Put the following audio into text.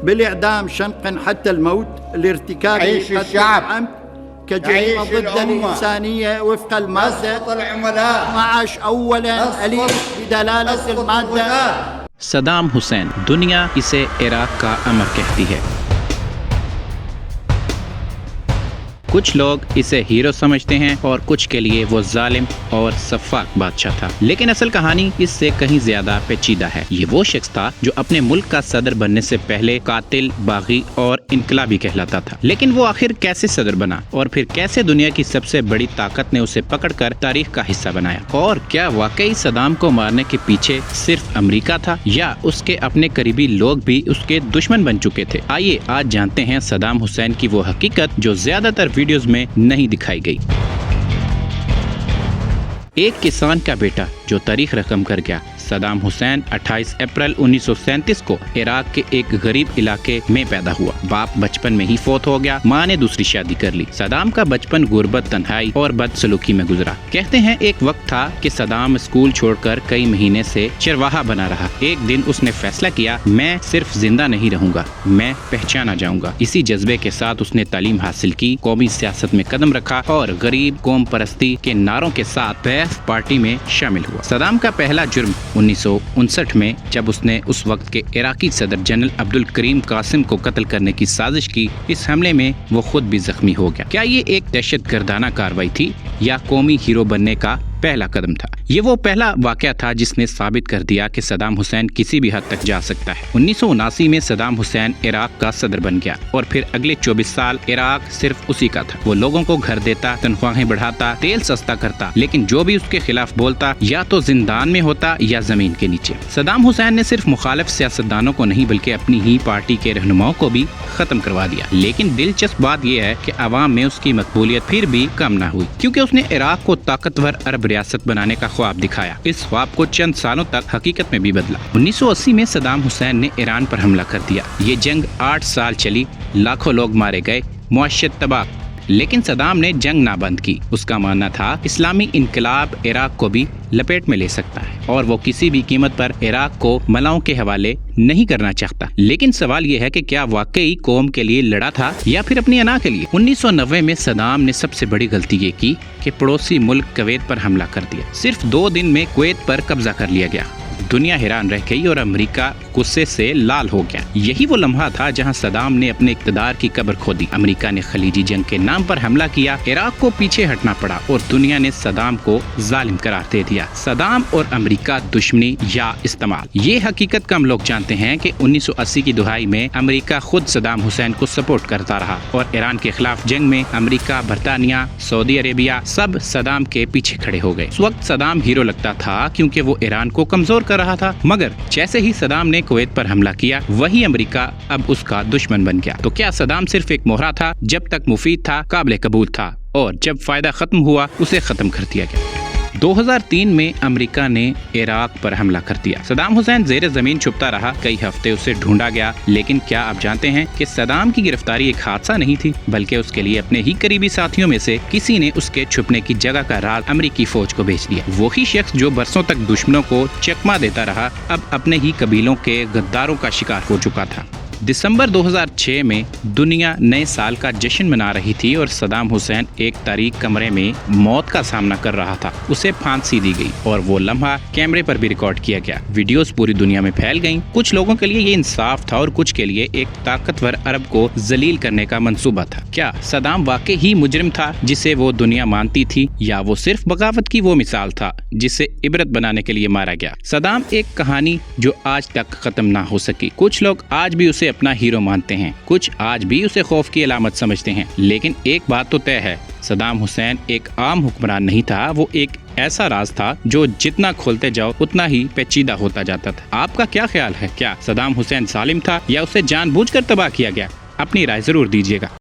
بالإعدام شنقا حتى الموت لارتكاب عيش قتل الشعب، عمد كجريمة عيش ضد الأمة. الإنسانية وفق المادة اسقط العملاء، 12 أولا أليف بدلالة اسقط المادة. الولاة. صدام حسین، دنیا اسے عراق کا امر کہتی ہے۔ کچھ لوگ اسے ہیرو سمجھتے ہیں اور کچھ کے لیے وہ ظالم اور سفاک بادشاہ تھا، لیکن اصل کہانی اس سے کہیں زیادہ پیچیدہ ہے۔ یہ وہ شخص تھا جو اپنے ملک کا صدر بننے سے پہلے قاتل، باغی اور انقلابی کہلاتا تھا، لیکن وہ آخر کیسے صدر بنا اور پھر کیسے دنیا کی سب سے بڑی طاقت نے اسے پکڑ کر تاریخ کا حصہ بنایا؟ اور کیا واقعی صدام کو مارنے کے پیچھے صرف امریکہ تھا یا اس کے اپنے قریبی لوگ بھی اس کے دشمن بن چکے تھے؟ آئیے آج جانتے ہیں صدام حسین کی وہ حقیقت جو زیادہ تر ویڈیوز میں نہیں دکھائی گئی۔ ایک کسان کا بیٹا جو تاریخ رقم کر گیا۔ صدام حسین 28 اپریل 1937 کو عراق کے ایک غریب علاقے میں پیدا ہوا۔ باپ بچپن میں ہی فوت ہو گیا، ماں نے دوسری شادی کر لی۔ صدام کا بچپن غربت، تنہائی اور بدسلوکی میں گزرا۔ کہتے ہیں ایک وقت تھا کہ صدام اسکول چھوڑ کر کئی مہینے سے چرواہا بنا رہا۔ ایک دن اس نے فیصلہ کیا، میں صرف زندہ نہیں رہوں گا، میں پہچانا جاؤں گا۔ اسی جذبے کے ساتھ اس نے تعلیم حاصل کی، قومی سیاست میں قدم رکھا اور غریب قوم پرستی کے نعروں کے ساتھ بیعث پارٹی میں شامل ہوا۔ صدام کا پہلا جرم 1959 میں جب اس نے اس وقت کے عراقی صدر جنرل عبدالکریم قاسم کو قتل کرنے کی سازش کی۔ اس حملے میں وہ خود بھی زخمی ہو گیا۔ کیا یہ ایک دہشت گردانہ کارروائی تھی یا قومی ہیرو بننے کا پہلا قدم تھا؟ یہ وہ پہلا واقعہ تھا جس نے ثابت کر دیا کہ صدام حسین کسی بھی حد تک جا سکتا ہے۔ 1979 میں صدام حسین عراق کا صدر بن گیا اور پھر اگلے 24 سال عراق صرف اسی کا تھا۔ وہ لوگوں کو گھر دیتا، تنخواہیں بڑھاتا، تیل سستا کرتا، لیکن جو بھی اس کے خلاف بولتا یا تو زندان میں ہوتا یا زمین کے نیچے۔ صدام حسین نے صرف مخالف سیاستدانوں کو نہیں بلکہ اپنی ہی پارٹی کے رہنماؤں کو بھی ختم کروا دیا۔ لیکن دلچسپ بات یہ ہے کہ عوام میں اس کی مقبولیت پھر بھی کم نہ ہوئی، کیونکہ اس نے عراق کو طاقتور عرب ریاست بنانے کا خواب دکھایا۔ اس خواب کو چند سالوں تک حقیقت میں بھی بدلا۔ 1980 میں صدام حسین نے ایران پر حملہ کر دیا۔ یہ جنگ 8 سال چلی، لاکھوں لوگ مارے گئے، معیشت تباہ، لیکن صدام نے جنگ نہ بند کی۔ اس کا ماننا تھا اسلامی انقلاب عراق کو بھی لپیٹ میں لے سکتا ہے اور وہ کسی بھی قیمت پر عراق کو ملاؤں کے حوالے نہیں کرنا چاہتا۔ لیکن سوال یہ ہے کہ کیا واقعی قوم کے لیے لڑا تھا یا پھر اپنی انا کے لیے؟ 1990 میں صدام نے سب سے بڑی غلطی یہ کی کہ پڑوسی ملک کویت پر حملہ کر دیا۔ صرف 2 دن میں کویت پر قبضہ کر لیا گیا۔ دنیا حیران رہ گئی اور امریکہ غصے سے لال ہو گیا۔ یہی وہ لمحہ تھا جہاں صدام نے اپنے اقتدار کی قبر کھودی۔ امریکہ نے خلیجی جنگ کے نام پر حملہ کیا، عراق کو پیچھے ہٹنا پڑا اور دنیا نے صدام کو ظالم قرار دے دیا۔ صدام اور امریکہ دشمنی یا استعمال؟ یہ حقیقت کم لوگ جانتے ہیں کہ 1980 کی دہائی میں امریکہ خود صدام حسین کو سپورٹ کرتا رہا اور ایران کے خلاف جنگ میں امریکہ، برطانیہ، سعودی عربیہ سب صدام کے پیچھے کھڑے ہو گئے۔ اس وقت صدام ہیرو لگتا تھا کیونکہ وہ ایران کو کمزور کر رہا تھا، مگر جیسے ہی صدام نے کویت پر حملہ کیا وہی امریکہ اب اس کا دشمن بن گیا۔ تو کیا صدام صرف ایک مہرا تھا؟ جب تک مفید تھا قابل قبول تھا، اور جب فائدہ ختم ہوا اسے ختم کر دیا گیا۔ 2003 میں امریکہ نے عراق پر حملہ کر دیا۔ صدام حسین زیر زمین چھپتا رہا، کئی ہفتے اسے ڈھونڈا گیا، لیکن کیا آپ جانتے ہیں کہ صدام کی گرفتاری ایک حادثہ نہیں تھی بلکہ اس کے لیے اپنے ہی قریبی ساتھیوں میں سے کسی نے اس کے چھپنے کی جگہ کا راز امریکی فوج کو بھیج دیا۔ وہی شخص جو برسوں تک دشمنوں کو چکما دیتا رہا اب اپنے ہی قبیلوں کے غداروں کا شکار ہو چکا تھا۔ دسمبر 2006 میں دنیا نئے سال کا جشن منا رہی تھی اور صدام حسین ایک تاریک کمرے میں موت کا سامنا کر رہا تھا۔ اسے پھانسی دی گئی اور وہ لمحہ کیمرے پر بھی ریکارڈ کیا گیا۔ ویڈیوز پوری دنیا میں پھیل گئیں۔ کچھ لوگوں کے لیے یہ انصاف تھا اور کچھ کے لیے ایک طاقتور عرب کو ذلیل کرنے کا منصوبہ تھا۔ کیا صدام واقعی ہی مجرم تھا جسے وہ دنیا مانتی تھی یا وہ صرف بغاوت کی وہ مثال تھا جسے عبرت بنانے کے لیے مارا گیا؟ صدام ایک کہانی جو آج تک ختم نہ ہو سکی۔ کچھ لوگ آج بھی اسے اپنا ہیرو مانتے ہیں، کچھ آج بھی اسے خوف کی علامت سمجھتے ہیں، لیکن ایک بات تو طے ہے، صدام حسین ایک عام حکمران نہیں تھا، وہ ایک ایسا راز تھا جو جتنا کھولتے جاؤ اتنا ہی پیچیدہ ہوتا جاتا تھا۔ آپ کا کیا خیال ہے؟ کیا صدام حسین ظالم تھا یا اسے جان بوجھ کر تباہ کیا گیا؟ اپنی رائے ضرور دیجیے گا۔